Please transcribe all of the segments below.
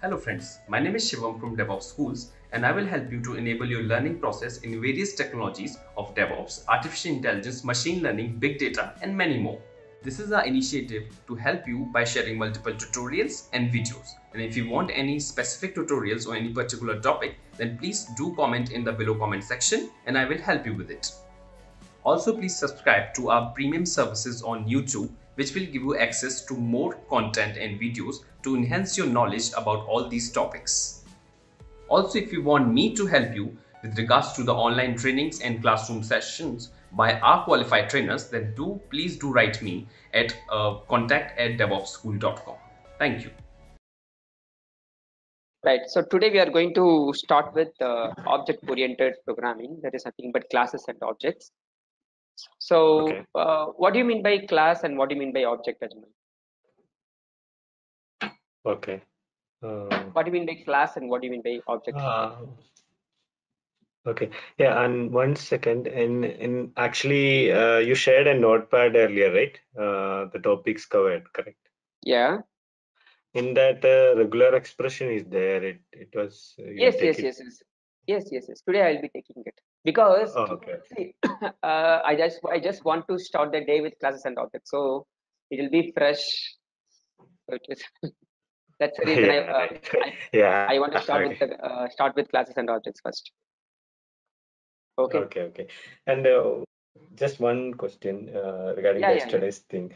Hello friends, my name is Shivam from DevOps Schools and I will help you to enable your learning process in various technologies of DevOps, artificial intelligence, machine learning, big data and many more. This is our initiative to help you by sharing multiple tutorials and videos. And if you want any specific tutorials or any particular topic, then please do comment in the below comment section and I will help you with it. Also, please subscribe to our premium services on YouTube, which will give you access to more content and videos to enhance your knowledge about all these topics. Also, if you want me to help you with regards to the online trainings and classroom sessions by our qualified trainers, then please do write me at contact@devopsschool.com. Thank you. Right. So today we are going to start with object-oriented programming. That is nothing but classes and objects. So, Okay. what do you mean by class and what do you mean by object, Ajmal? Okay. What do you mean by class and what do you mean by object? Uh, okay. Yeah, and 1 second. In actually, you shared a notepad earlier, right? The topics covered, correct? Yeah. In that, regular expression is there. It was you will Yes, take yes, it. yes, yes. Yes, yes, yes. Today I'll be taking it because Oh, okay. see, I just want to start the day with classes and objects, so it will be fresh. So it is, that's the reason Yeah, right. Yeah. I want to Okay. start with classes and objects first. Okay. Okay. Okay. And just one question regarding Yeah, the yeah, yeah. yesterday's thing.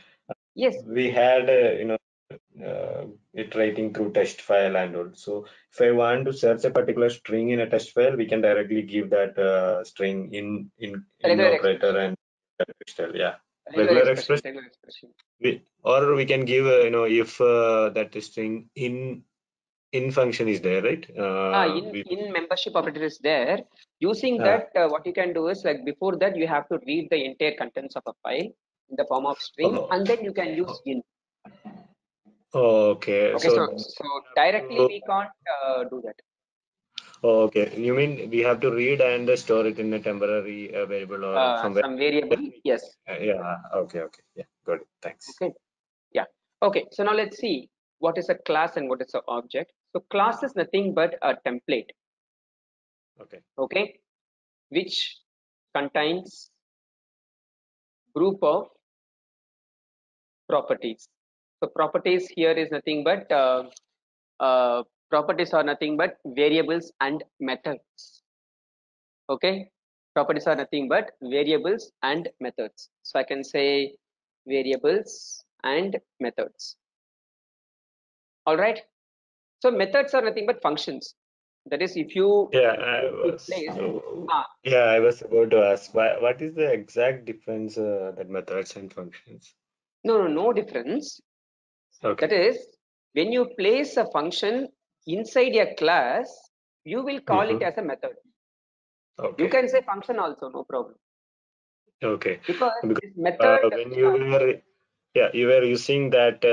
Yes. We had iterating through text file and all. So if I want to search a particular string in a text file, we can directly give that string in Regular operator expression. and text file. Yeah, Regular regular expression. expression. Regular expression. Or we can give if that string in function is there, right? In membership operator is there. Using Uh, that, what you can do is like before that you have to read the entire contents of a file in the form of string, oh, and then you can use in. okay. Okay, So so directly we can't do that. okay, you mean we have to read and store it in a temporary variable or somewhere? Some variable, yes. Yeah. Okay. Okay. Yeah. Got it. Thanks. Okay, yeah. Okay, so now let's see what is a class and what is an object. So class is nothing but a template, Okay. okay, which contains group of properties. So properties here is nothing but properties are nothing but variables and methods. Okay, properties are nothing but variables and methods. So I can say variables and methods. All right. So methods are nothing but functions. That is, if you Yeah, place I was about to ask what is the exact difference that methods and functions? no difference. Okay. That is, when you place a function inside a class, you will call it Mm-hmm. as a method. You Okay. can say function also, no problem. Okay. Because Because this method, when you were using that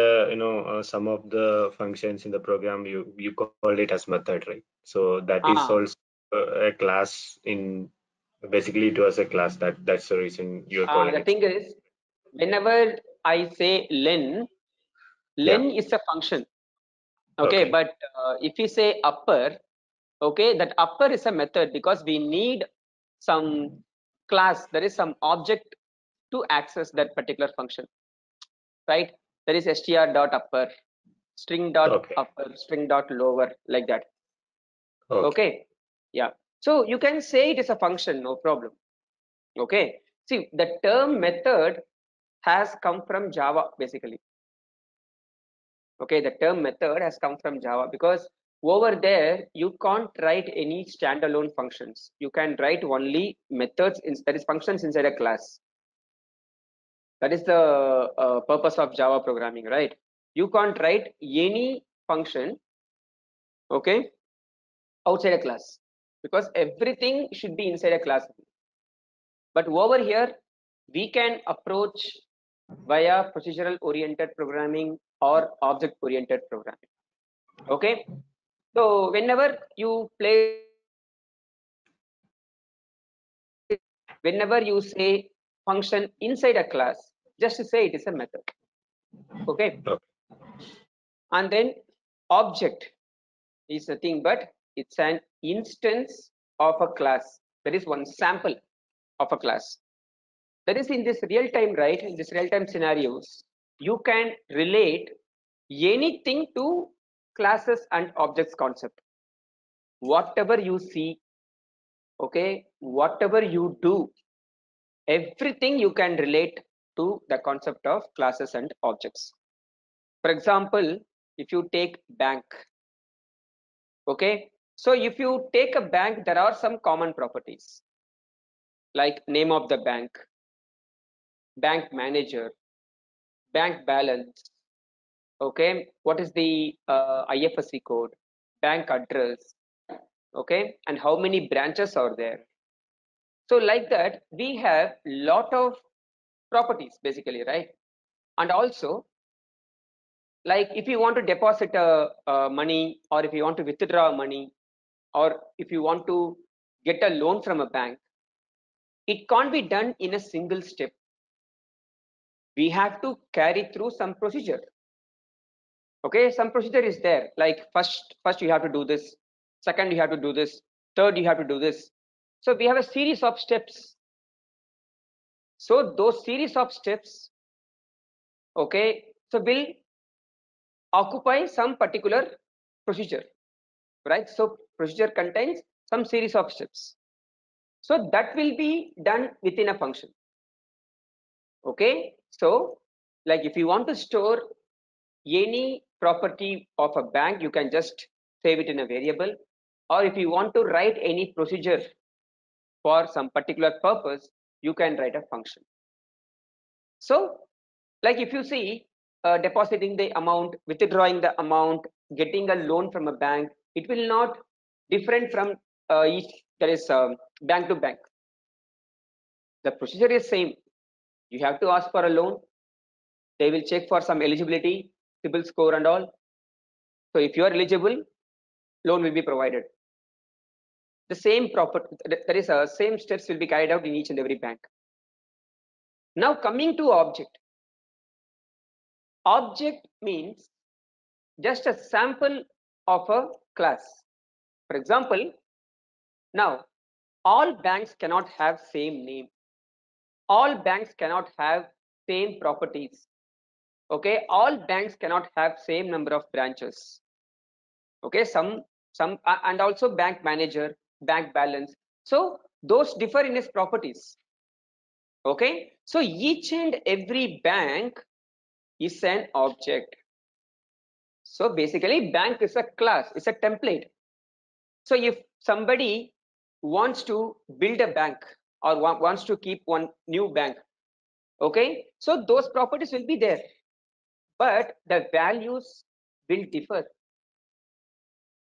some of the functions in the program you called it as method, right? So that is uh, also a class in basically it was a class that's the reason you're calling the it. thing is, whenever I say len, Yeah. len is a function. Okay, Okay. but if you say upper, okay, that upper is a method because we need some class, there is some object to access that particular function, right? There is str dot upper, string dot Okay. upper, string dot lower, like that. Okay. Okay, yeah. So you can say it is a function, no problem. Okay, see, the term method has come from Java basically. Okay, the term method has come from Java because over there you can't write any standalone functions. You can write only methods, that is functions inside a class. That is the purpose of Java programming, right? You can't write any function, okay, outside a class because everything should be inside a class. But over here, we can approach via procedural oriented programming or object oriented programming. Okay, so whenever you play, whenever you say function inside a class, just to say it is a method. Okay, Okay. and then object. is nothing but it's an instance of a class. That is one sample of a class. That is in this real time, right? In this real time scenarios, you can relate anything to classes and objects concept. Whatever you see, okay, whatever you do, everything you can relate to the concept of classes and objects. For example, if you take bank, okay, so if you take a bank, there are some common properties like name of the bank, bank manager, bank balance, okay, what is the IFSC code, bank address, okay, and how many branches are there. So like that, we have lot of properties basically, right? And also, like if you want to deposit money, or if you want to withdraw money, or if you want to get a loan from a bank, it can't be done in a single step. We have to carry through some procedure. Okay, some procedure is there, like first you have to do this, second you have to do this, third you have to do this. So we have a series of steps. So those series of steps, okay, so will occupy some particular procedure, right? So procedure contains some series of steps, so that will be done within a function. Okay, so like if you want to store any property of a bank, you can just save it in a variable, or if you want to write any procedure for some particular purpose, you can write a function. So like if you see depositing the amount, withdrawing the amount, getting a loan from a bank, it will not different from each, that is bank to bank. The procedure is same. You have to ask for a loan, they will check for some eligibility, CIBIL score and all. So if you are eligible, loan will be provided. The same property, that is same steps will be carried out in each and every bank. Now coming to object. Object means just a sample of a class. For example, now all banks cannot have same name. All banks cannot have same properties. Okay, all banks cannot have same number of branches. Okay, some and also bank manager, bank balance. So those differ in its properties. Okay, so each and every bank is an object. So basically bank is a class, it's a template. So if somebody wants to build a bank or wants to keep one new bank, okay, so those properties will be there, but the values will differ.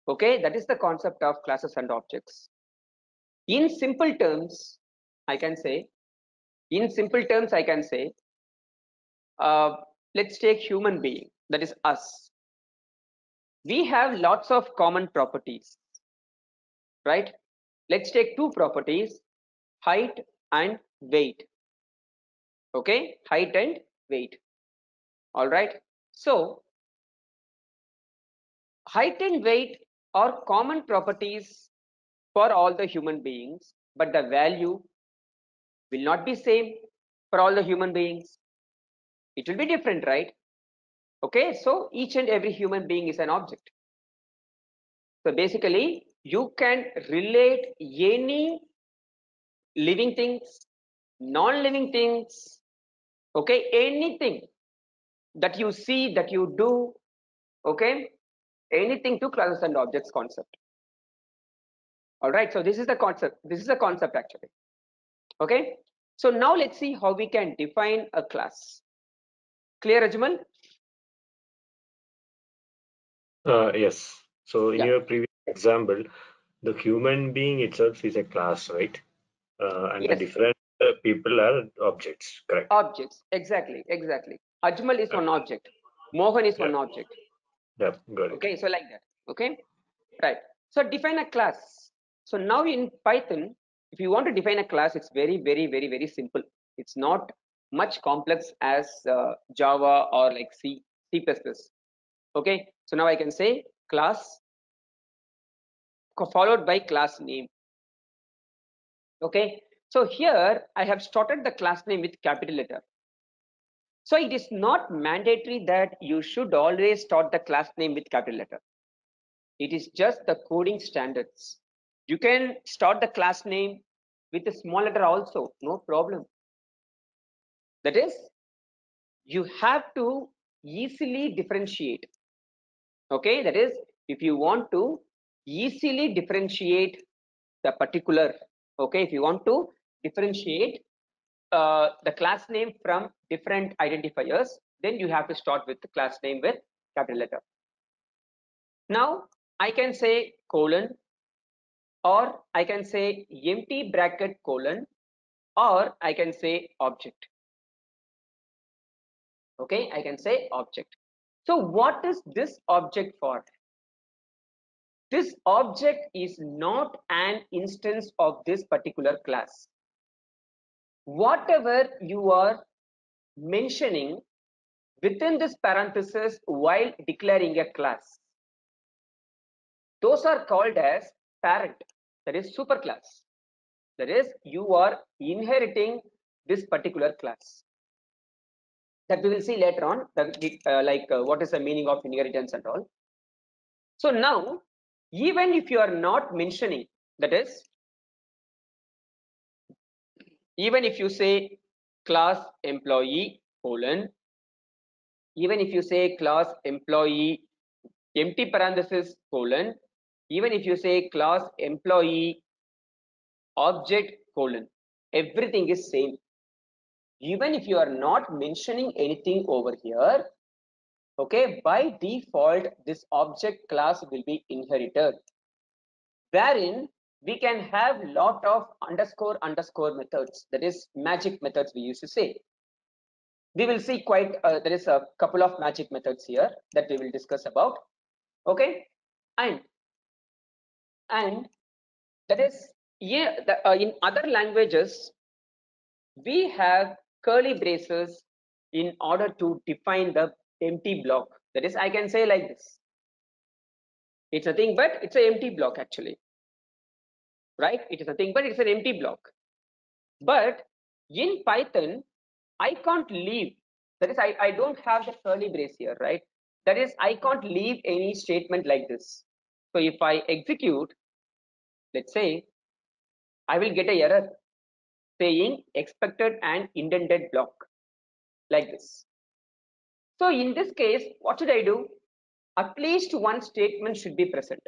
Okay, that is the concept of classes and objects. In simple terms, I can say, let's take human being, that is us. We have lots of common properties, right? Let's take two properties, height and weight. Okay, height and weight. All right, so height and weight are common properties for all the human beings, but the value will not be same for all the human beings. It will be different, right? Okay, so each and every human being is an object. So basically you can relate any living things, non-living things, okay, anything that you see, that you do, okay, anything to classes and objects concept. All right, so this is the concept actually. Okay, so now let's see how we can define a class. Clear, Ajmal? Yes. So in Yeah. your previous example, the human being itself is a class, right? And the Yes. different people are objects, correct? Objects, exactly. Ajmal is one object, Mohan is one object. Yeah, got it. Okay, so like that. Okay, right. So define a class. So now in Python, if you want to define a class, it's very simple. It's not much complex as Java or like C++. Okay, so now I can say class followed by class name. Okay, so here I have started the class name with capital letter. So it is not mandatory that you should always start the class name with capital letter. It is just the coding standards. You can start the class name with a small letter also, no problem. That is, you have to easily differentiate. Okay, that is, if you want to easily differentiate the particular, okay, if you want to differentiate the class name from different identifiers, then you have to start with the class name with capital letter. Now I can say colon, or I can say empty bracket colon, or I can say object. Okay, I can say object. So what is this object for? This object is not an instance of this particular class. Whatever you are mentioning within this parenthesis while declaring a class, those are called as parent, that is superclass. That is, you are inheriting this particular class. That we will see later on, what is the meaning of inheritance and all. So now, even if you are not mentioning, that is, even if you say class employee colon, even if you say class employee empty parenthesis colon, even if you say class employee object colon, everything is same. Even if you are not mentioning anything over here, okay, by default this object class will be inherited, wherein we can have lot of underscore methods, that is magic methods we used to say. We will see quite there is a couple of magic methods here that we will discuss about. Okay, and that is, yeah, in other languages we have curly braces in order to define the empty block. That is, I can say like this, it's nothing but it's an empty block actually, right? It is nothing but it's an empty block. But in Python I can't leave, that is, I don't have the curly brace here, right? That is, I can't leave any statement like this. So if I execute, let's say, I will get a error saying expected an indented block like this. So in this case, what should I do? At least one statement should be present.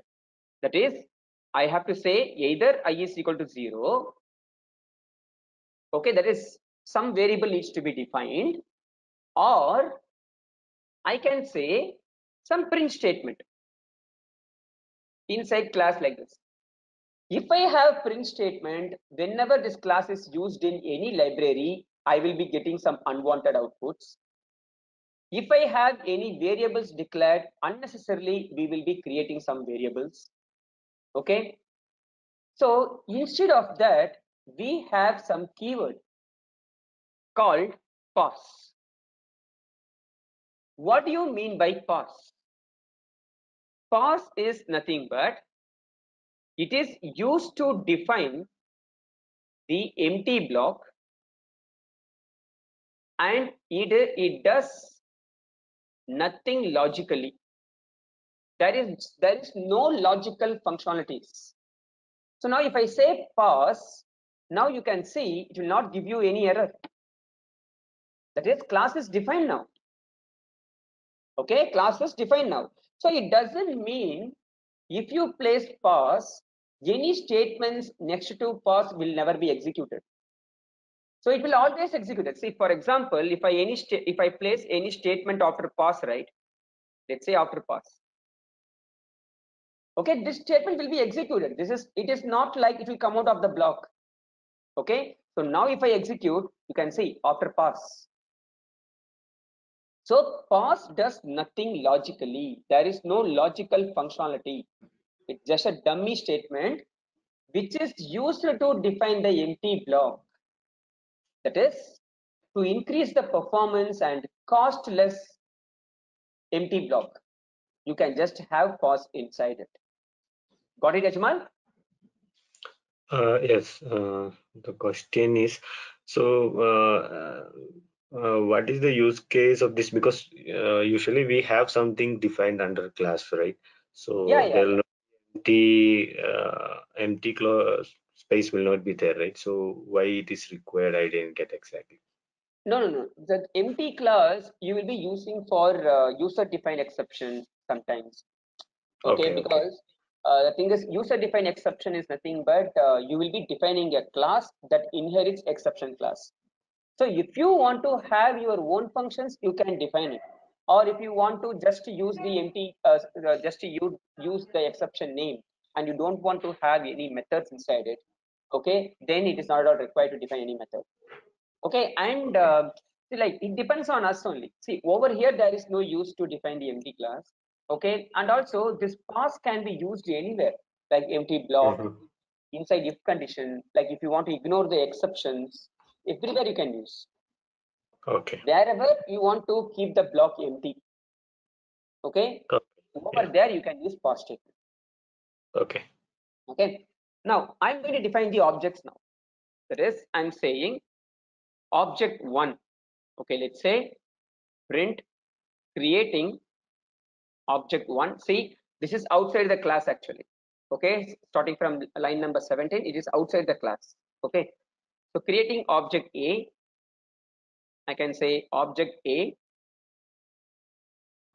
That is, I have to say either I is equal to 0, okay, that is, some variable needs to be defined, or I can say some print statement inside class like this. If I have print statement, whenever this class is used in any library, I will be getting some unwanted outputs. If I have any variables declared unnecessarily, we will be creating some variables. Okay, so instead of that, we have some keyword called pause. What do you mean by pause? Pause is nothing but it is used to define the empty block, and it does nothing logically. There is no logical functionalities. So now if I say pause, now you can see it will not give you any error. That is, class is defined now. Okay, class is defined now. So it doesn't mean if you place pause, any statements next to pause will never be executed. So it will always execute it. See, for example, if I place any statement after pause, right? Let's say after pause. Okay, this statement will be executed. It is not like it will come out of the block. Okay, so now if I execute, you can see after pause. So pause does nothing logically. There is no logical functionality. It's just a dummy statement which is used to define the empty block. That is, to increase the performance and cost less empty block, you can just have pause inside it. Got it, Ajmal? Yes. The question is, what is the use case of this? Because usually we have something defined under class, right? Yeah, So yeah, there yeah. will empty space will not be there, right? So why it is required, I didn't get exactly. No. The empty class you will be using for user-defined exception sometimes. Okay, Okay. because the thing is, user-defined exception is nothing but you will be defining a class that inherits exception class. So if you want to have your own functions, you can define it. Or if you want to just use the empty, just to use the exception name, and you don't want to have any methods inside it, okay, then it is not at all required to define any method. Okay, and Okay. see, like it depends on us only. See, over here there is no use to define the empty class. Okay, and also this pass can be used anywhere, like empty block, Mhm. inside if condition, like if you want to ignore the exceptions, everywhere you can use. Okay. Wherever you want to keep the block empty, okay, Okay. over Yeah. there you can use pass statement. Okay. Okay, now I'm going to define the objects now. That is, I'm saying object one. Okay, let's say print creating object one. See, this is outside the class actually. Okay, starting from line number 17, it is outside the class. Okay, so creating object A, I can say object A.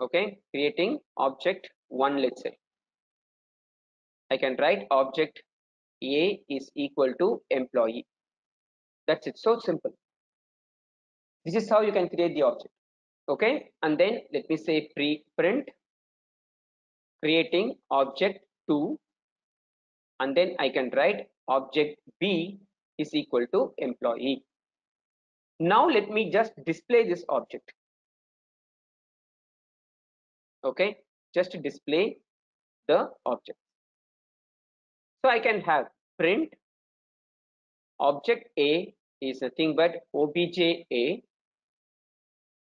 Okay, creating object one, let's say. I can write object A is equal to employee. That's it. So simple. This is how you can create the object. Okay, and then let me say print creating object 2, and then I can write object B is equal to employee. Now let me just display this object. Okay, just to display the object. So I can have print object A is nothing but obj A,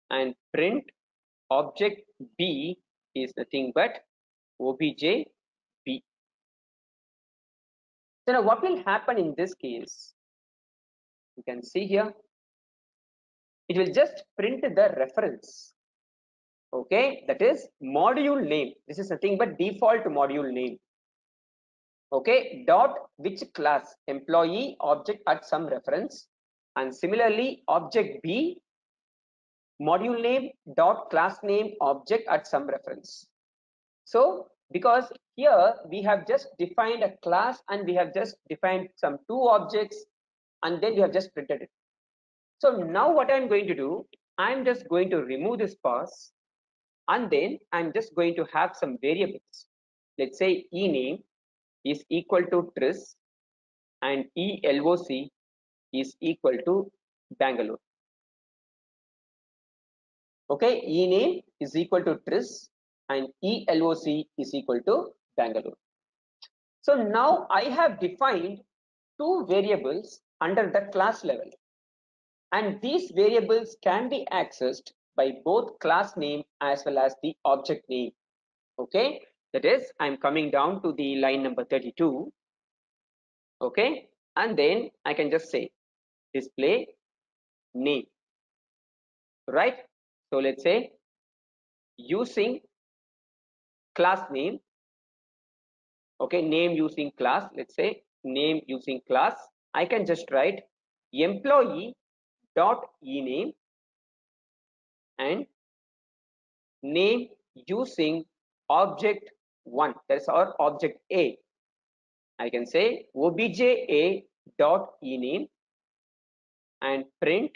and print object B is nothing but obj B. So now what will happen in this case? You can see here, it will just print the reference. Okay, that is module name. This is nothing but default module name. Okay, dot which class, employee object at some reference, and similarly object B module name dot class name object at some reference. So because here we have just defined a class and we have just defined some two objects, and then we have just printed it. So now what I'm going to do, I'm just going to remove this pass, and then I'm just going to have some variables. Let's say ename is equal to tris and eloc is equal to Bangalore. Okay, ename is equal to tris and eloc is equal to Bangalore. So now I have defined two variables under the class level, and these variables can be accessed by both class name as well as the object name. Okay, that is, I'm coming down to the line number 32. Okay, and then I can just say display name, right? So let's say using class name. Okay, name using class, let's say name using class, I can just write employee dot ename and name using object one, that's our object A. I can say obj A dot ename and print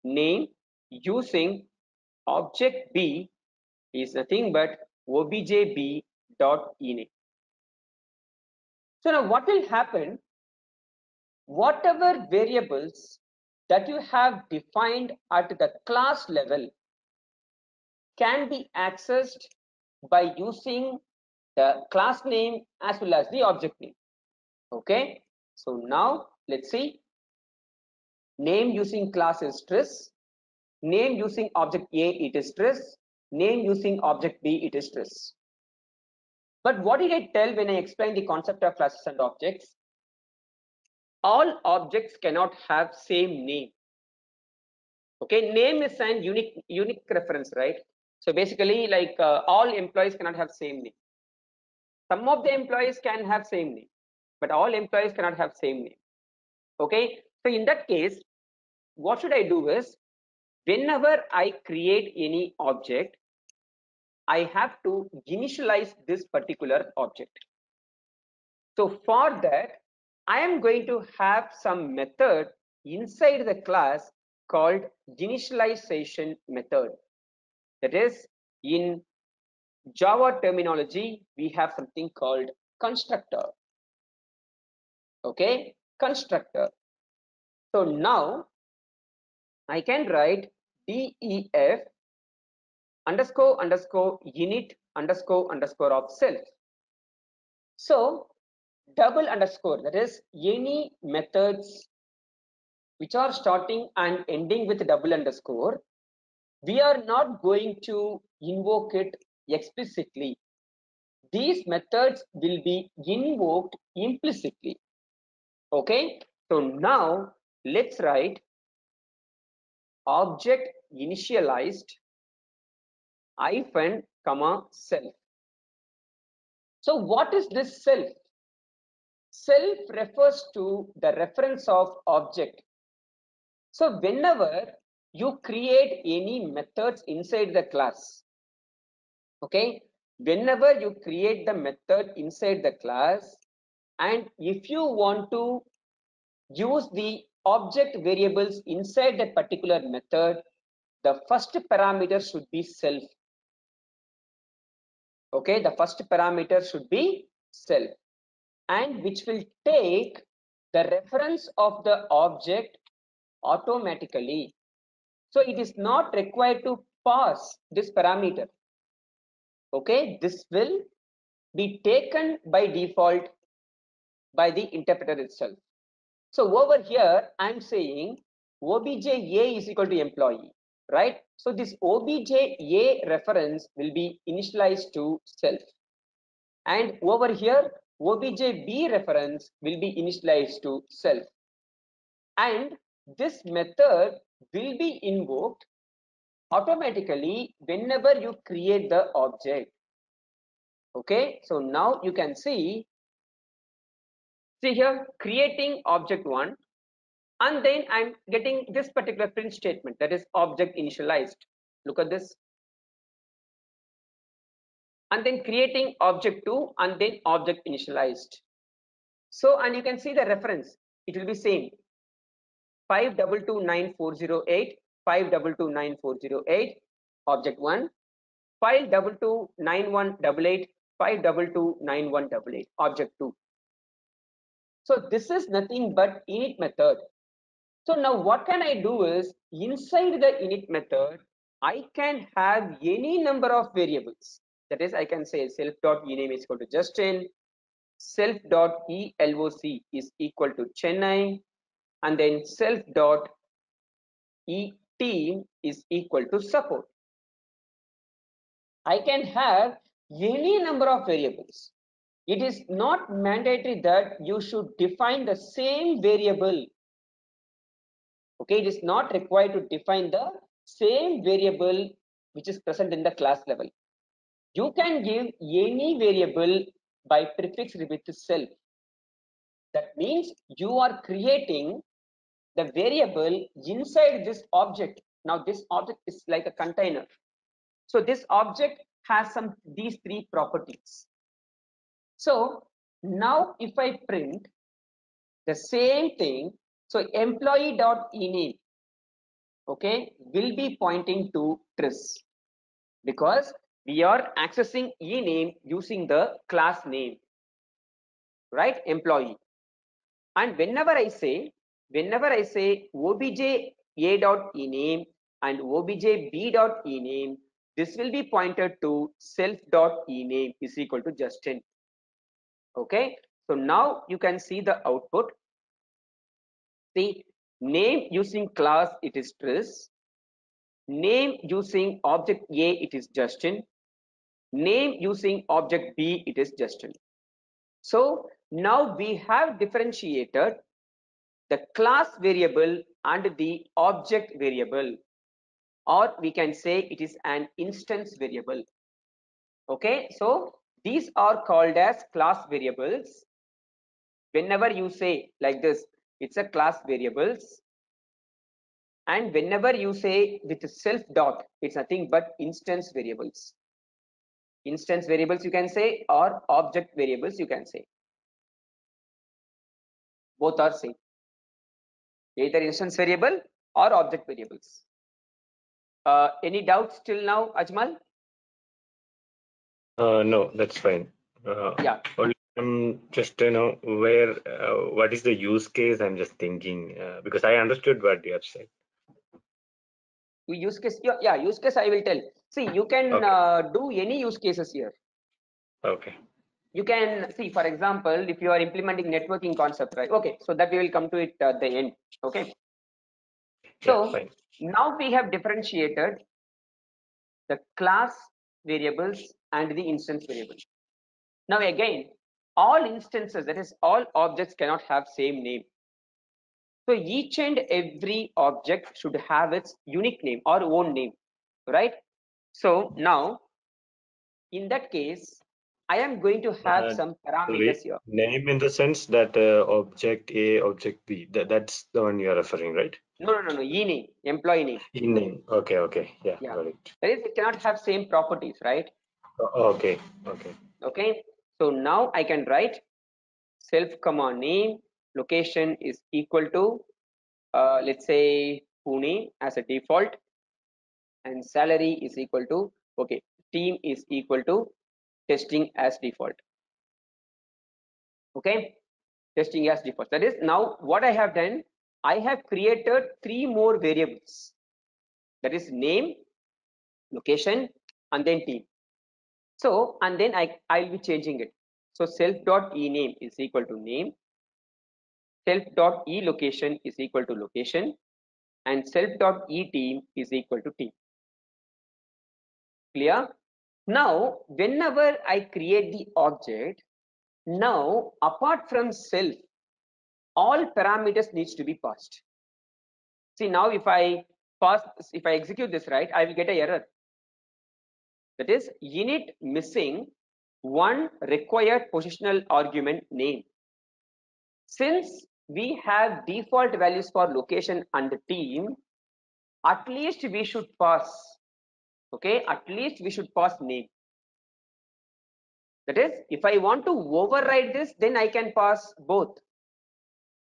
name using object B is nothing but obj B dot ename. So now what will happen, whatever variables that you have defined at the class level can be accessed by using the class name as well as the object name. Okay, so now let's see, name using class is tris, name using object A it is tris, name using object B it is tris. But what did I tell when I explained the concept of classes and objects? All objects cannot have same name. Okay, name is an unique reference, right? So basically, like all employees cannot have same name. Some of the employees can have same name, but all employees cannot have same name. Okay, so in that case, what should I do is, whenever I create any object, I have to initialize this particular object. So for that, I am going to have some method inside the class called initialization method. That is, in Java terminology, we have something called constructor. Okay, constructor. So now I can write def underscore underscore init underscore underscore of self. So double underscore, that is any methods which are starting and ending with double underscore, we are not going to invoke it explicitly. These methods will be invoked implicitly. Okay, so now let's write object initialized hyphen comma self. So what is this self? Self refers to the reference of object. So whenever you create any methods inside the class, okay, whenever you create the method inside the class, and if you want to use the object variables inside that particular method, the first parameter should be self. Okay, the first parameter should be self, and which will take the reference of the object automatically. So it is not required to pass this parameter. Okay, this will be taken by default by the interpreter itself. So over here, I'm saying obj a is equal to employee, right? So this obj a reference will be initialized to self, and over here obj b reference will be initialized to self, and this method will be invoked automatically whenever you create the object. Okay, so now you can see here creating object 1, and then I'm getting this particular print statement, that is object initialized. Look at this. And then creating object 2 and then object initialized. So, and you can see the reference, it will be same 5229408 5229408 object 1, 5229188 5229188 object 2. So this is nothing but init method. So now what can I do is, inside the init method, I can have any number of variables. That is, I can say self.ename is equal to Justin, self.eloc is equal to Chennai, and then self.eteam is equal to support. I can have any number of variables. It is not mandatory that you should define the same variable. Okay, it is not required to define the same variable which is present in the class level. You can give any variable by prefixed with self. That means you are creating the variable inside this object. Now this object is like a container. So this object has these 3 properties. So now if I print the same thing, so employee.ename, okay, will be pointing to Tris, because we are accessing ename using the class name, right, employee. And whenever I say obj a.ename and obj b.ename, this will be pointed to self.ename is equal to Justin. Okay, so now you can see the output. See, name using class, it is Tris. Name using object A, it is Justin. Name using object B, it is Justin. So now we have differentiated the class variable and the object variable, or we can say it is an instance variable. Okay, so these are called as class variables. Whenever you say like this, it's a class variables. And whenever you say with self dot, it's nothing but instance variables. Instance variables you can say, or object variables you can say. Both are same. Either instance variable or object variables. Any doubts till now, Ajmal? No, that's fine. Yeah. Only just where what is the use case? I'm just thinking because I understood what you have said. Use case, yeah, use case I will tell. See, you can Okay. do any use cases here. Okay. You can see, for example, if you are implementing networking concept, right? Okay, so that we will come to it at the end. Okay. Yeah, So fine. now we have differentiated the class variables and the instance variables. Now again, all instances, that is all objects cannot have same name. So each and every object should have its unique name or own name, right? So now in that case, I am going to have some parameters Sorry, here. name in the sense that object A, object B. That's the one you are referring, right? No. E name, employee name. In name. Okay, okay. Yeah, Yeah. got it. That is, it cannot have same properties, right? Okay, okay. Okay. So now I can write self comma name, location is equal to let's say Pune as a default, and salary is equal to, okay, team is equal to testing as default. Okay, testing as default. That is, now what I have done, I have created 3 more variables. That is name, location, and then team. So, and then I'll be changing it. So self dot e name is equal to name, self dot e location is equal to location, and self dot e team is equal to team. Clear? Now, whenever I create the object, now apart from self, all parameters needs to be passed. See, now if I execute this, right, I will get an error. That is, init missing one required positional argument name. Since we have default values for location and team, at least we should pass, okay, at least we should pass name. That is, if I want to override this, then I can pass both.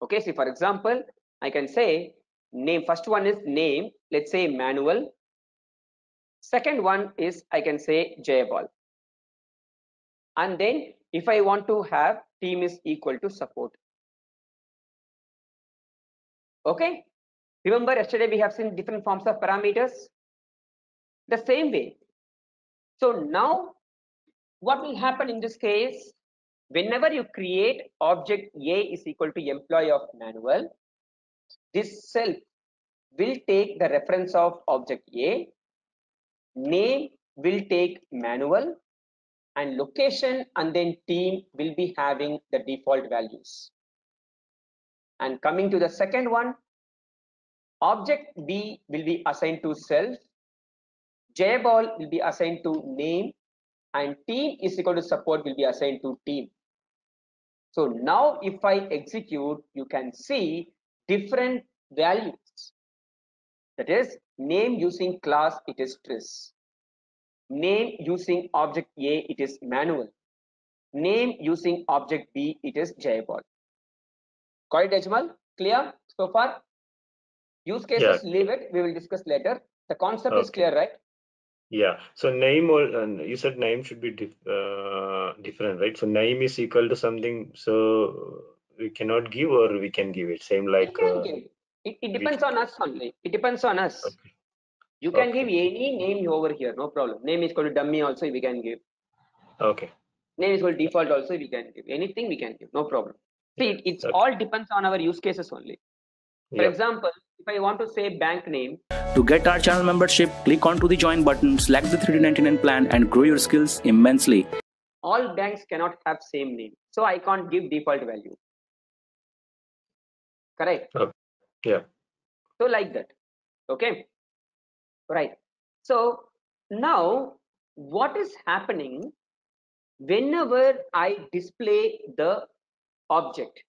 Okay, see, for example, I can say name, first one is name, let's say manual. Second one is, I can say Jayabal. And then if I want to have team is equal to support. Okay, remember yesterday we have seen different forms of parameters. The same way. So now what will happen in this case? Whenever you create object A is equal to employee of manual, this self will take the reference of object A, name will take manual, and location and then team will be having the default values. And coming to the second one, object B will be assigned to self, Jball will be assigned to name, and team is equal to support will be assigned to team. So now if I execute, you can see different values. That is, name using class, it is Tris. Name using object A, it is manual. Name using object B, it is Jayabal. Got it, Ajmal? Clear so far? Use cases, Yeah. leave it. We will discuss later. The concept is Okay. clear, right? Yeah. So name or you said name should be different, right? So name is equal to something. So we cannot give or we can give it. Same like. You can give. It depends on us only. It depends on us. Okay. You can give Okay. any name over here, no problem. Name is equal to dummy also we can give. Okay. Name is equal to default also we can give. Anything we can give, no problem. See, it's Okay. all depends on our use cases only. For Yeah. example, if I want to say bank name, To get our channel membership, click onto the join button, select the 3D99 plan and grow your skills immensely. All banks cannot have same name, so I can't give default value. Correct? Yeah. So like that. Okay. Right. So now what is happening whenever I display the object?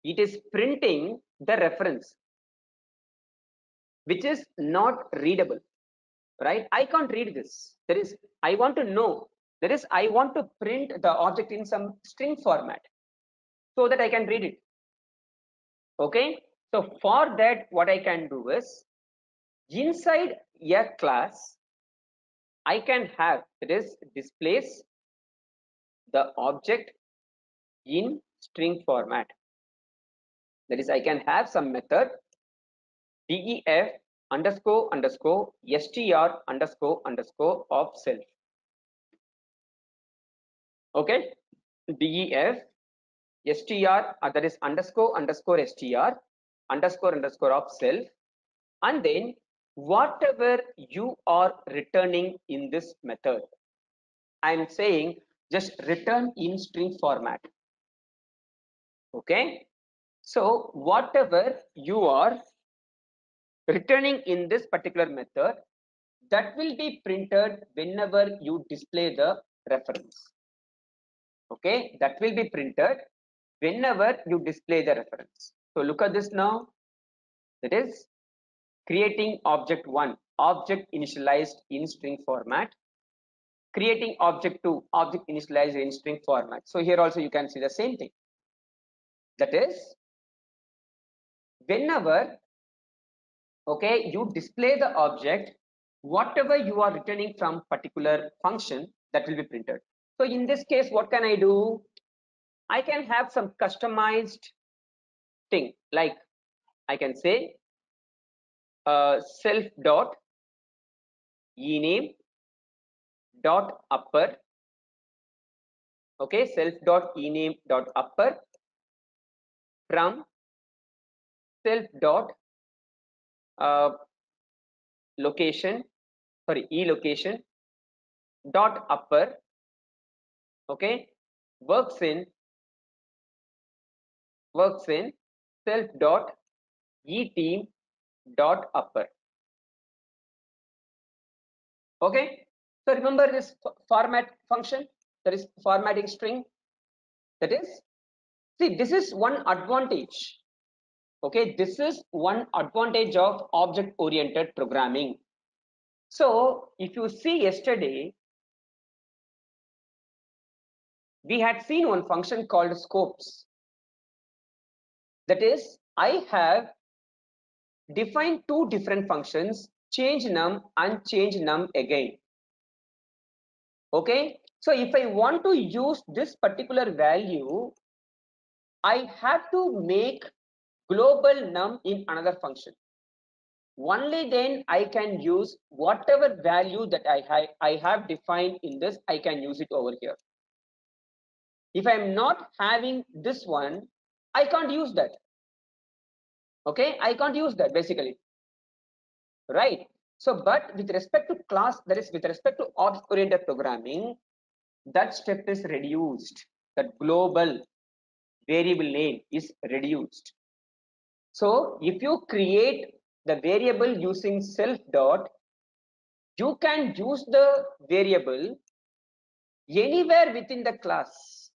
It is printing the reference, which is not readable, right? I can't read this. There is, I want to know, that is, I want to print the object in some string format so that I can read it. Okay. So for that, what I can do is, inside a class, I can have, that is, displays the object in string format. That is, I can have some method def underscore underscore str underscore underscore of self. Okay, def str, that is underscore underscore str underscore underscore of self, and then whatever you are returning in this method, I am saying just return in string format. Okay, so whatever you are returning in this particular method, that will be printed whenever you display the reference. Okay, that will be printed whenever you display the reference. So look at this now. That is creating object 1, object initialized in string format. Creating object 2, object initialized in string format. So here also you can see the same thing. That is, whenever, okay, you display the object, whatever you are returning from particular function, that will be printed. So in this case, what can I do? I can have some customized thing, like I can say self dot ename dot upper. Okay, self dot ename dot upper from self dot location, sorry, e location dot upper. Okay, works in self dot e team dot upper. Okay, so remember this format function, that is formatting string. That is, see, this is one advantage. Okay, this is one advantage of object oriented programming. So if you see, yesterday we had seen one function called scopes. That is, I have defined two different functions, change num and change num again. Okay, so if I want to use this particular value, I have to make global num in another function. Only then I can use whatever value that I have defined in this, I can use it over here. If I'm not having this one, I can't use that. Okay, I can't use that basically, right? So, but with respect to class, that is with respect to object-oriented programming, that step is reduced. That global variable name is reduced. So if you create the variable using self dot, you can use the variable anywhere within the class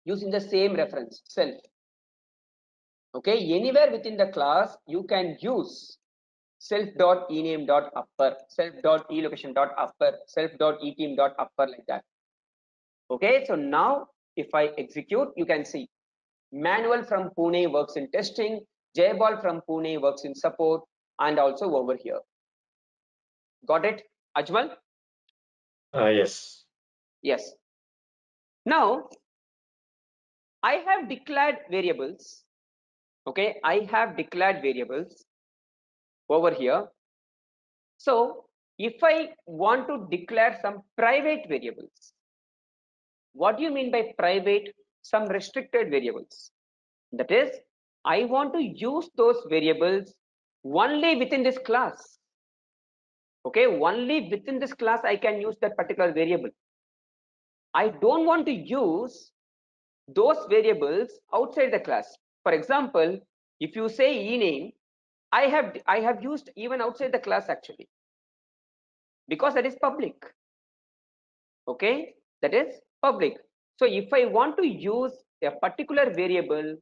using the same reference self. Okay, anywhere within the class you can use self dot ename dot upper, self dot elocation dot upper, self dot eteam dot upper, like that. Okay, so now if I execute, you can see Manual from Pune works in testing, Jaybal from Pune works in support, and also over here. Got it, Ajmal? Yes. Yes. Now I have declared variables. Okay, I have declared variables over here. So if I want to declare some private variables, what do you mean by private? Some restricted variables. That is, I want to use those variables only within this class. Okay, only within this class I can use that particular variable. I don't want to use those variables outside the class. For example, if you say ename, I have used even outside the class actually, because that is public. Okay, that is public. So if I want to use a particular variable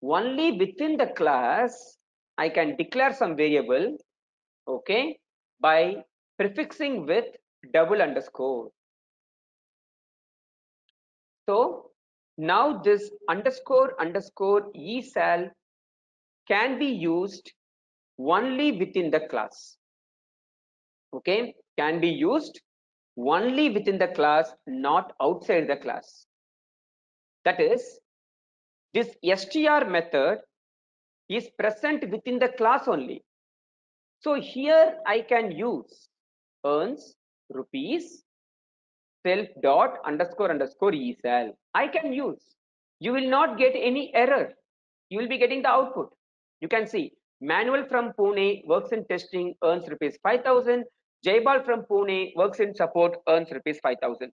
only within the class, I can declare some variable, okay, by prefixing with double underscore. So now this underscore underscore esal can be used only within the class. Okay, can be used only within the class, not outside the class. That is, this str method is present within the class only. So here I can use earns rupees self dot underscore underscore esal. I can use. You will not get any error. You will be getting the output. You can see Manuel from Pune works in testing, earns rupees 5,000. Jaybal from Pune works in support, earns rupees 5,000.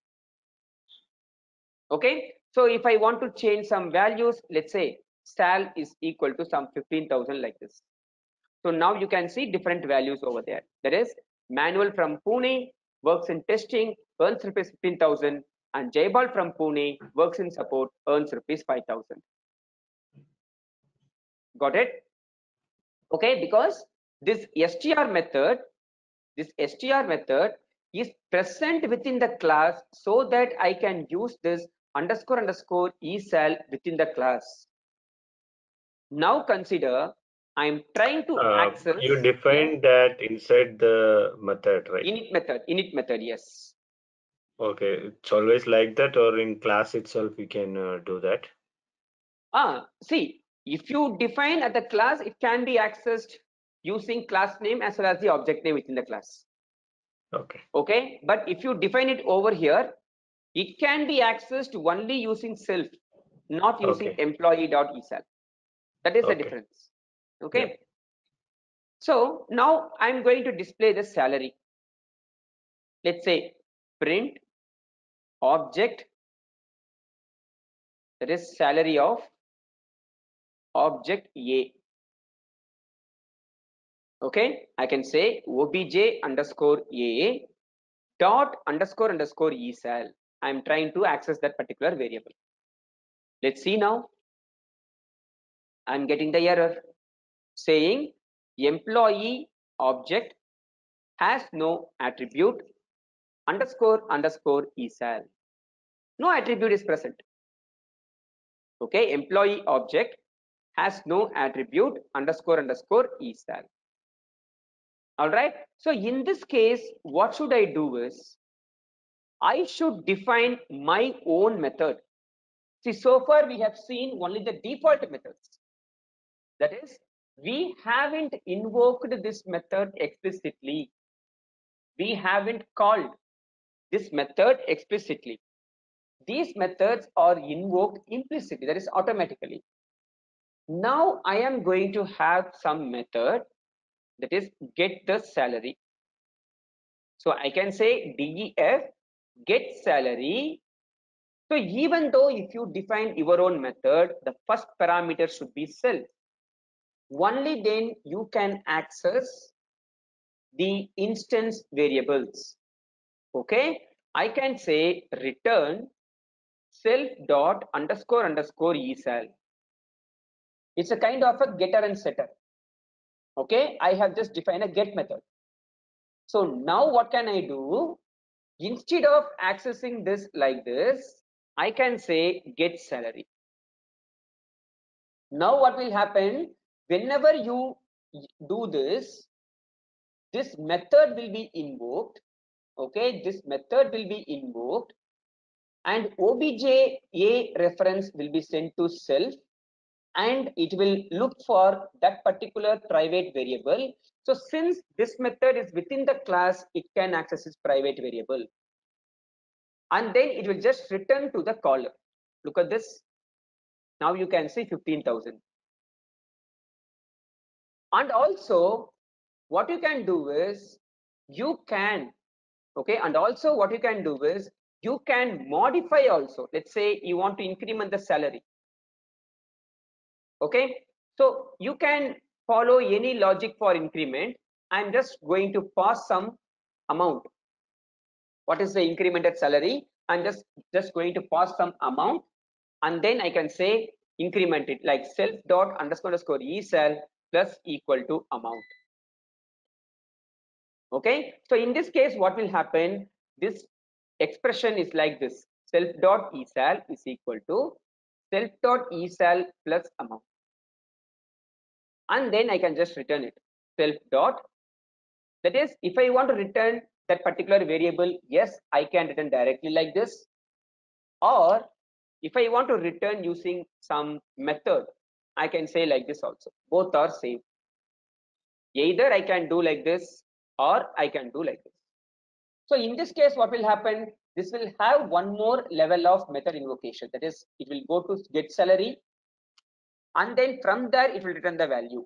Okay, so if I want to change some values, let's say sal is equal to some 15,000 like this. So now you can see different values over there. That is, Manuel from Pune works in testing, earns rupees 15,000, and Jaybal from Pune works in support, earns rupees 5,000. Got it? Okay, because this str method is present within the class, so that I can use this underscore underscore esal within the class. Now consider I'm trying to access. You defined that inside the method, right? Init method, yes. Okay, it's always like that, or in class itself we can do that? See, if you define at the class, it can be accessed using class name as well as the object name within the class. Okay. Okay, but if you define it over here, it can be accessed only using self, not using employee.esal. That is the difference. Okay. Yeah. So now I'm going to display the salary. Let's say print object, that is salary of object A. Okay, I can say obj underscore A dot underscore underscore esal. I'm trying to access that particular variable. Let's see now. I'm getting the error saying employee object has no attribute underscore underscore esal. No attribute is present. Okay, employee object has no attribute underscore underscore esal. All right, so in this case, what should I do is I should define my own method. See, so far we have seen only the default methods. That is, we haven't invoked this method explicitly. We haven't called this method explicitly. These methods are invoked implicitly, that is automatically. Now I am going to have some method, that is get the salary. So I can say def get salary. So even though if you define your own method, the first parameter should be self. Only then you can access the instance variables. Okay, I can say return self dot underscore underscore esal. It's a kind of a getter and setter. Okay, I have just defined a get method. So now what can I do? Instead of accessing this like this, I can say get salary. Now what will happen? Whenever you do this, this method will be invoked. Okay, this method will be invoked, and obj a reference will be sent to self, and it will look for that particular private variable. So since this method is within the class, it can access its private variable, and then it will just return to the caller. Look at this. Now you can see 15,000. And also what you can do is you can, okay, and also what you can do is you can modify also. Let's say you want to increment the salary, okay, so you can follow any logic for increment. I'm just going to pass some amount. What is the incremented salary? I'm just going to pass some amount, and then I can say increment it like self dot underscore underscore esal plus equal to amount. Okay, so in this case what will happen, this expression is like this: self dot esal is equal to self dot esal plus amount, and then I can just return it self dot. That is, if I want to return that particular variable, yes, I can return directly like this, or if I want to return using some method, I can say like this also. Both are same. Either I can do like this or I can do like this. So in this case what will happen, this will have one more level of method invocation. That is, it will go to get salary, and then from there it will return the value.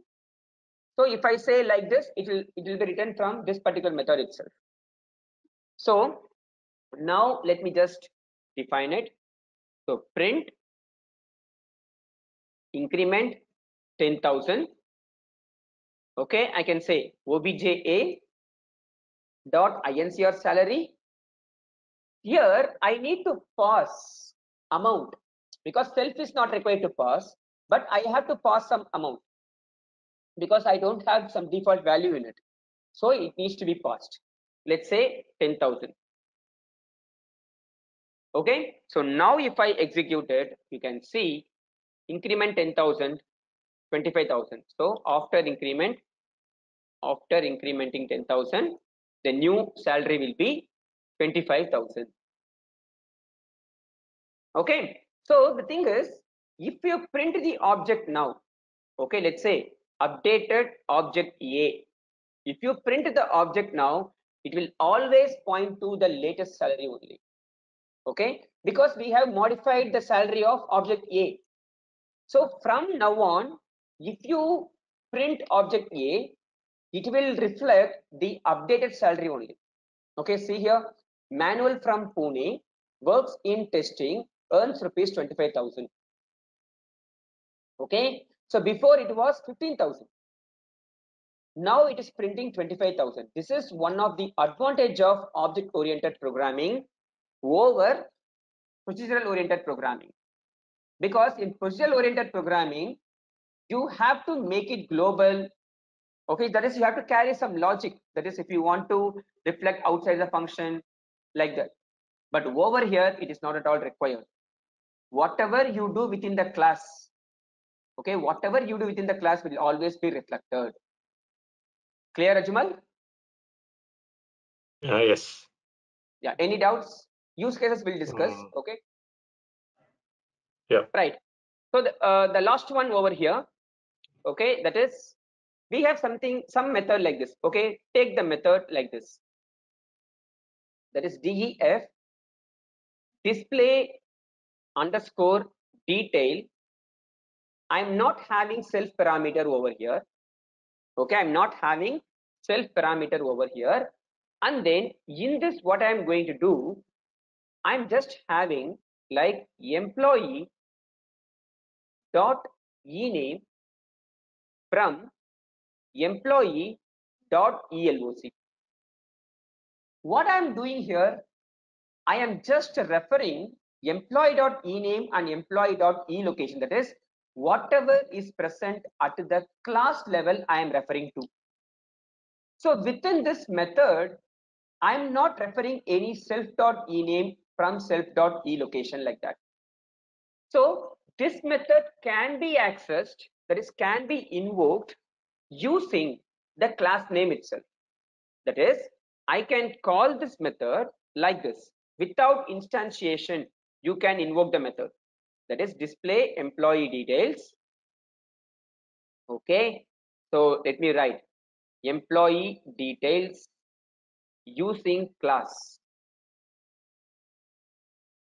So if I say like this, it will be written from this particular method itself. So now let me just define it. So print increment 10,000. Okay, I can say obja dot incr salary. Here I need to pass amount because self is not required to pass, but I have to pass some amount because I don't have some default value in it. So it needs to be passed. Let's say 10,000. Okay, so now if I execute it, you can see increment 10,000, 25,000. So after incrementing 10,000, the new salary will be 25,000. Okay, so the thing is, if you print the object now, okay, let's say updated object A, if you print the object now, it will always point to the latest salary only. Okay, because we have modified the salary of object A. So from now on, if you print object A, it will reflect the updated salary only. Okay, see here, Manuel from Pune works in testing, earns rupees 25,000. Okay, so before it was 15,000. Now it is printing 25,000. This is one of the advantage of object oriented programming over procedural oriented programming, because in procedural oriented programming you have to make it global. Okay, that is, you have to carry some logic, that is if you want to reflect outside the function like that. But over here it is not at all required. Whatever you do within the class, okay, whatever you do within the class will always be reflected. Clear, Ajmal? Yes. Yeah, any doubts? Use cases we'll discuss. Okay, Yeah. right. So the last one over here, okay, that is, we have some method like this. Okay, take the method like this, that is def display underscore detail. I'm not having self parameter over here. Okay, I'm not having self parameter over here, and then in this what I'm going to do, I'm just having like employee dot ename from employee dot eloc. What I'm doing here, I am just referring employee dot ename and employee dot elocation. That is, whatever is present at the class level I am referring to. So within this method, I am not referring any self dot ename from self dot elocation like that. So this method can be accessed, that is, can be invoked using the class name itself. That is, I can call this method like this. Without instantiation, you can invoke the method. That is, display employee details. Okay, so let me write employee details using class.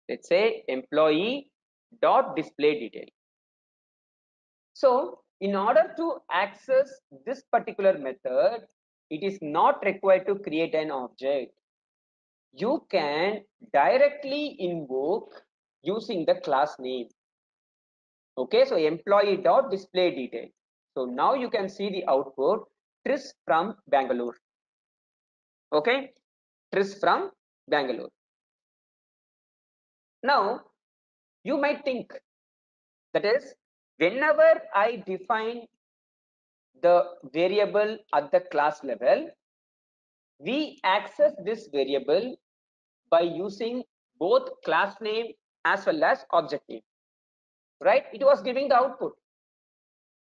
Let's say employee dot display detail. So in order to access this particular method, it is not required to create an object. You can directly invoke using the class name. Okay, so employee dot display detail. So now you can see the output, Tris from Bangalore. Okay, Tris from Bangalore. Now you might think, that is, whenever I define the variable at the class level, we access this variable by using both class name as well as object name, right? It was giving the output,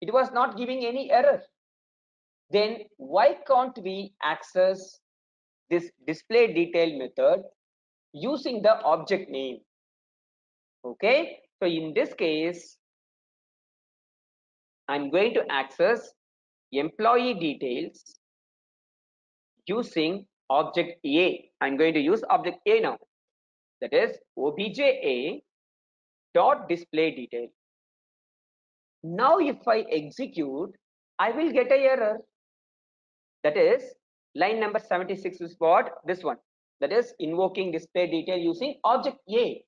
it was not giving any error. Then why can't we access this display detail method using the object name? Okay, so in this case, I'm going to access employee details using object A. I'm going to use object A now. That is obj dot display detail. Now if I execute, I will get a error. That is line number 76 is what? This one. That is invoking display detail using object A.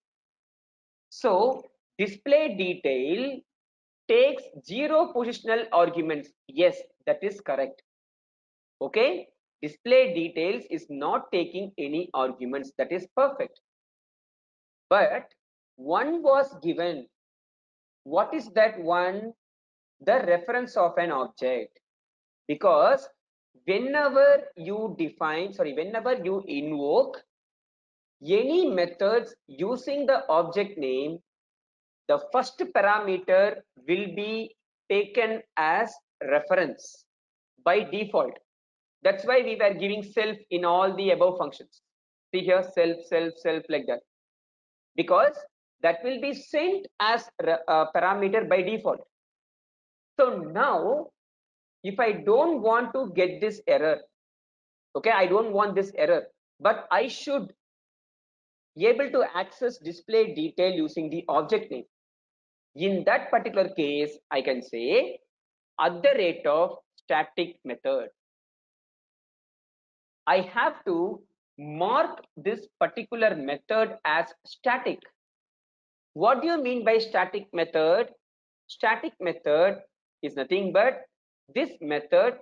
So display detail takes 0 positional arguments. Yes, that is correct. Okay, display details is not taking any arguments. That is perfect. But one was given. What is that one? The reference of an object. Because whenever you invoke any methods using the object name, the first parameter will be taken as reference by default. That's why we were giving self in all the above functions. See here, self, self, self, like that, because that will be sent as a parameter by default. So now if I don't want to get this error, okay, I don't want this error, but I should be able to access display detail using the object name. In that particular case, I can say at the rate of static method. I have to mark this particular method as static. What do you mean by static method? Static method is nothing but this method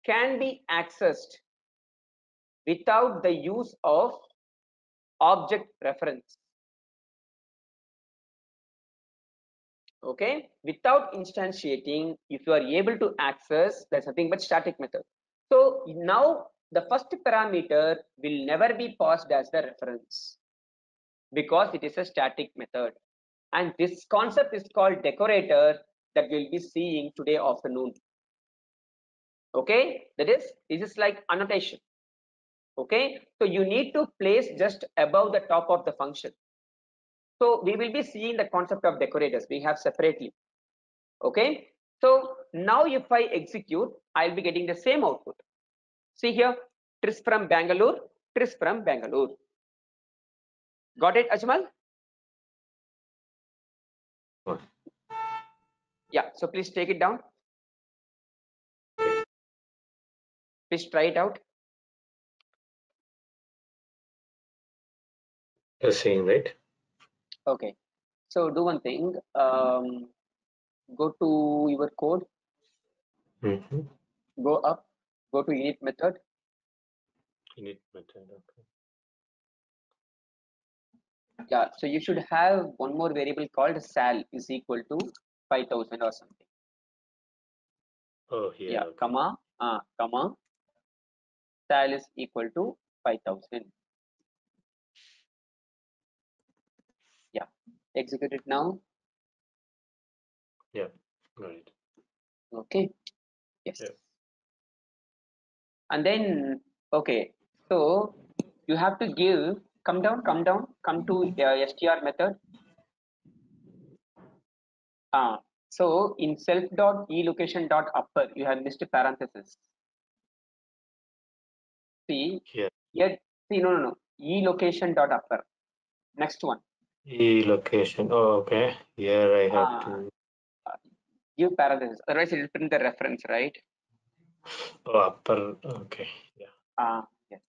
can be accessed without the use of object reference. Okay, without instantiating, if you are able to access, that's nothing but static method. So now the first parameter will never be passed as the reference because it is a static method, and this concept is called decorator that we'll be seeing today afternoon. Okay, this is like annotation. Okay, so you need to place just above the top of the function. So we will be seeing the concept of decorators we have separately. Okay, so now if I execute, I'll be getting the same output. See here, Tris from Bangalore, Tris from Bangalore. Got it, Ajmal? What? Yeah, so please take it down. Please try it out. You're saying, right? Okay, so do one thing. Go to your code. Go up. Go to init method. Init method. Okay. Yeah, so you should have one more variable called sal is equal to 5000 or something. Oh, here. Yeah, Okay. comma. Sal is equal to 5000. Yeah, execute it now. Yeah, got it. Okay. Yes. Yeah. And then okay, so you have to give come to str method. So in self dot e location dot upper you have missed parenthesis. See Here. here, see no e location dot upper, next one. E location. Oh, okay. Here I have to. give parentheses, otherwise it will print the reference, right? Oh, upper. Okay. Yeah. Yes.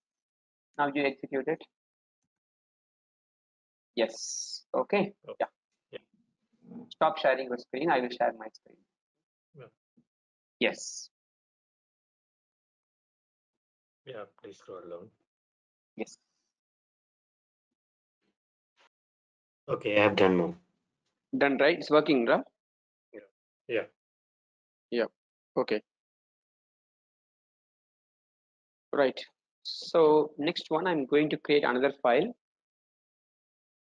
Now you execute it. Yes. Okay. Oh, Yeah. yeah. Stop sharing your screen. I will share my screen. Yeah. Yes. Yeah. Please scroll down. Yes. Okay, I have done now. Done, right? It's working, right? Yeah. Yeah. Okay. Right. So next one, I'm going to create another file.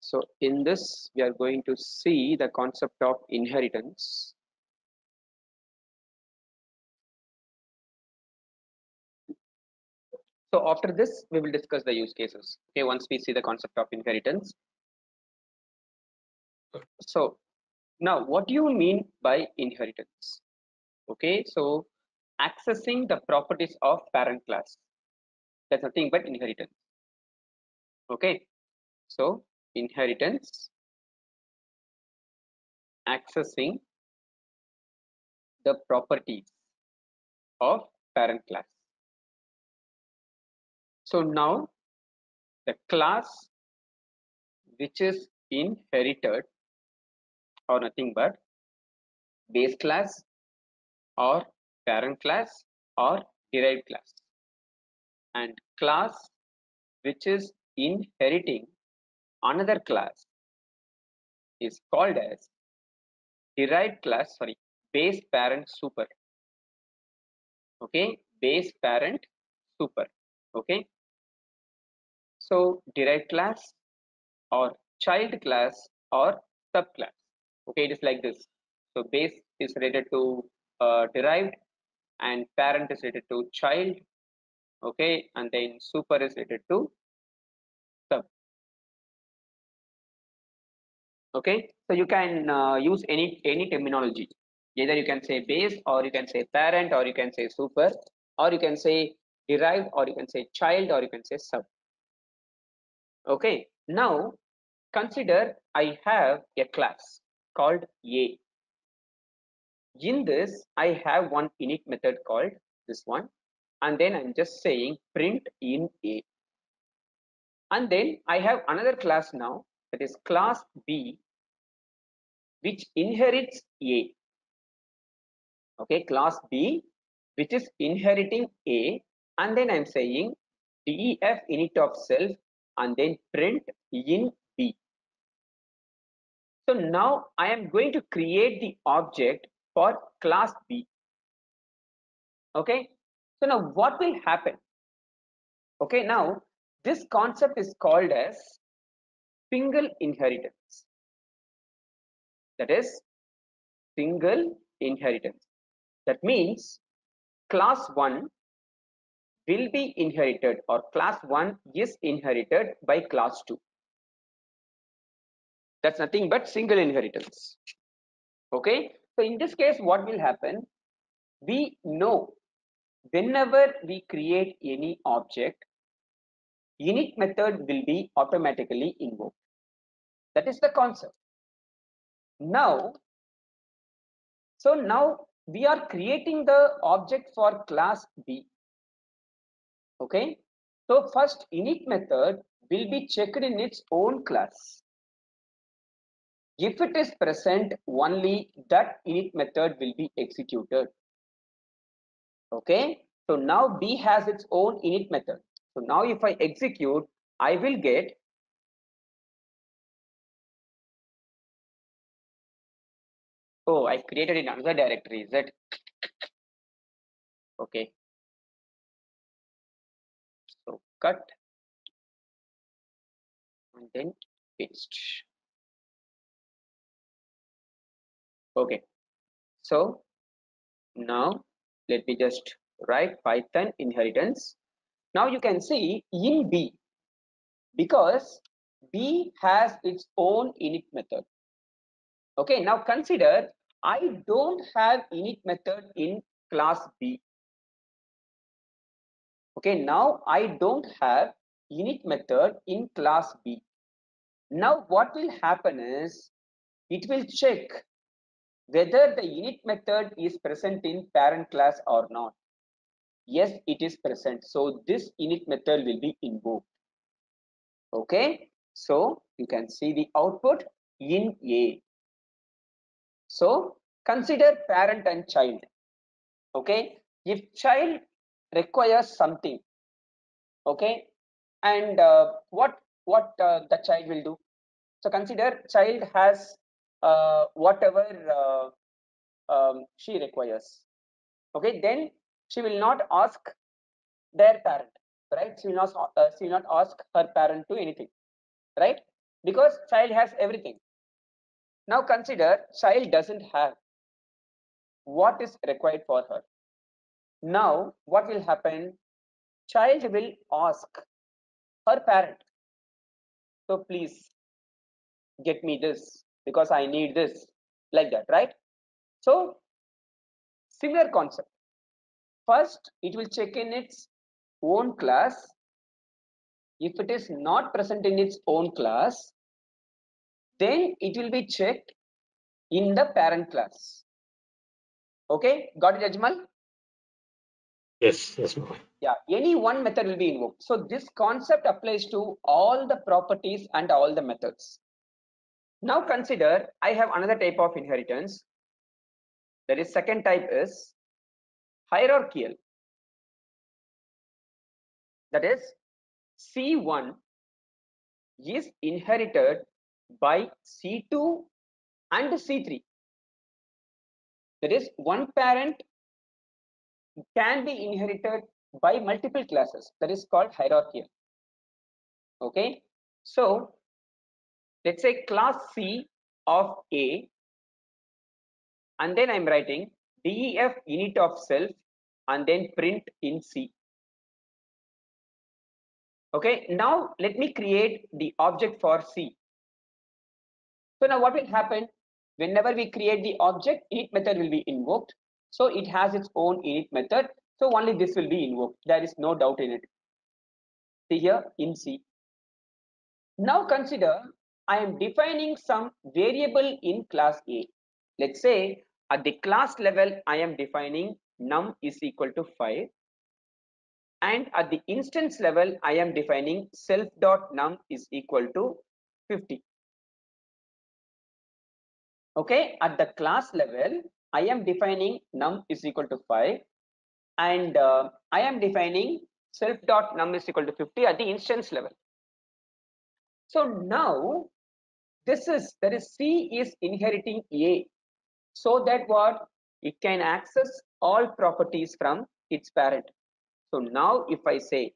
So in this, we are going to see the concept of inheritance. So after this, we will discuss the use cases. Okay, once we see the concept of inheritance. So now, what do you mean by inheritance? Okay, so accessing the properties of parent class. That's nothing but inheritance. Okay, so inheritance, accessing the properties of parent class. So now the class which is inherited or nothing but base class or parent class or derived class, and class which is inheriting another class is called as derived class, sorry, base parent super. Okay, base parent super. Okay, so derived class or child class or subclass. Okay, it is like this. So base is related to derived, and parent is related to child. Okay, and then super is related to sub. Okay, so you can use any terminology. Either you can say base, or you can say parent, or you can say super, or you can say derived, or you can say child, or you can say sub. Okay, now consider I have a class called A. In this, I have one init method called this one, and then I'm just saying print in A. And then I have another class now, that is class B, which inherits A. Okay, class B, which is inheriting A, and then I'm saying def init of self, and then print in B. So now I am going to create the object for class B. Okay, so now what will happen? Okay, now this concept is called as single inheritance. That is single inheritance. That means class 1 will be inherited, or class 1 is inherited by class 2. That's nothing but single inheritance. Okay, so in this case, what will happen? We know whenever we create any object, init method will be automatically invoked. That is the concept. Now, so now we are creating the object for class B. Okay, so first init method will be checked in its own class. If it is present, only that init method will be executed. Okay, so now B has its own init method. So now if I execute, I will get oh, I created in another directory, is it? Okay, so cut and then paste. Okay, so now let me just write Python inheritance. Now you can see in B, because B has its own init method. Okay, now consider I don't have init method in class B. Okay, now I don't have init method in class B. Now what will happen is it will check whether the init method is present in parent class or not. Yes, it is present. So this init method will be invoked. Okay, so you can see the output in A. So consider parent and child. Okay, if child requires something, okay, and what the child will do. So consider child has whatever she requires. Okay, then she will not ask their parent, right? She will not ask her parent to anything, right? Because child has everything. Now consider child doesn't have what is required for her. Now what will happen? Child will ask her parent, so please get me this because I need this, like that, right? So similar concept. First, it will check in its own class. If it is not present in its own class, then it will be checked in the parent class. Okay, got it, Ajmal? Yes, yes, Mohan. Yeah, any one method will be invoked. So this concept applies to all the properties and all the methods. Now consider I have another type of inheritance. That is, second type is hierarchical. That is, C1 is inherited by C2 and C3. That is, one parent can be inherited by multiple classes. That is called hierarchical. Okay, so let's say class C of A, and then I'm writing def init of self and then print in C. Okay, now let me create the object for C. So now what will happen? Whenever we create the object, init method will be invoked. So it has its own init method. So only this will be invoked. There is no doubt in it. See here in C. Now consider I am defining some variable in class A. Let's say at the class level, I am defining num is equal to 5. And at the instance level, I am defining self.num is equal to 50. Okay, at the class level, I am defining num is equal to 5, and I am defining self.num is equal to 50 at the instance level. So now that is C is inheriting A, so that what it can access all properties from its parent. So now if I say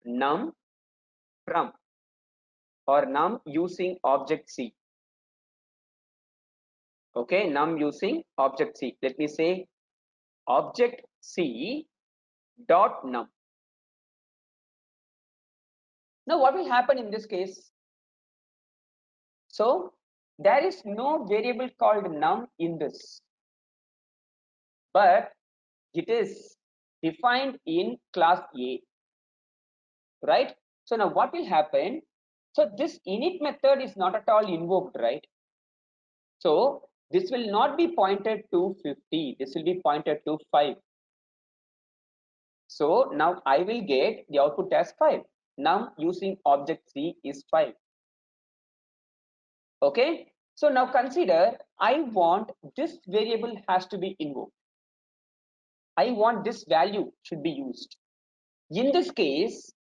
num from or num using object C, okay, num using object C, let me say object C dot num. Now what will happen in this case? So there is no variable called num in this, but it is defined in class A, right? So now what will happen? So this init method is not at all invoked, right? So this will not be pointed to 50, this will be pointed to 5. So now I will get the output as 5. Num using object C is 5. Okay, so now consider I want this variable has to be invoked. I want this value should be used. In this case,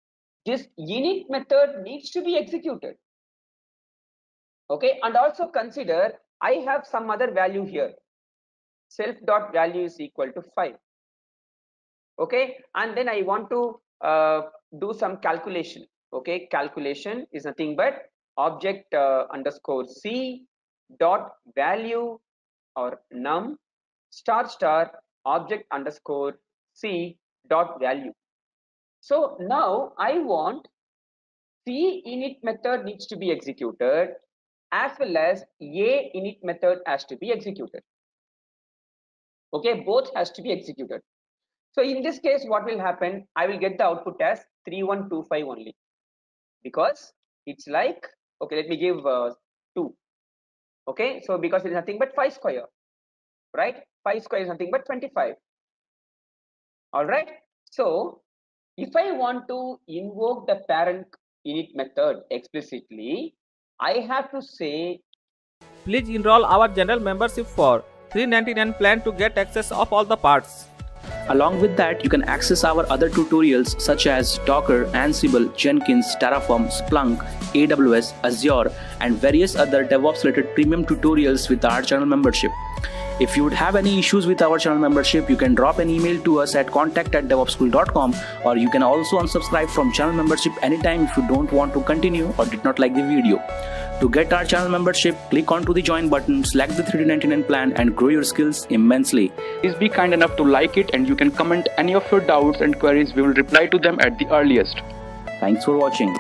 this init method needs to be executed. Okay, and also consider I have some other value here. Self dot value is equal to 5. Okay, and then I want to do some calculation. Okay, calculation is nothing but object underscore C dot value or num star star object underscore C dot value. So now I want C init method needs to be executed as well as A init method has to be executed. Okay, both has to be executed. So in this case, what will happen? I will get the output as 3125 only, because it's like, okay, let me give 2. Okay, so because it is nothing but 5 square, right? 5 square is nothing but 25. All right. So if I want to invoke the parent init method explicitly, I have to say, please enroll our general membership for $399 plan to get access of all the parts. Along with that, you can access our other tutorials such as Docker, Ansible, Jenkins, Terraform, Splunk, AWS, Azure, and various other DevOps related premium tutorials with our channel membership. If you would have any issues with our channel membership, you can drop an email to us at contact@devopsschool.com, or you can also unsubscribe from channel membership anytime if you don't want to continue or did not like the video. To get our channel membership, click onto the join button, select the $399 plan and grow your skills immensely. Please be kind enough to like it, and you can comment any of your doubts and queries. We will reply to them at the earliest. Thanks for watching.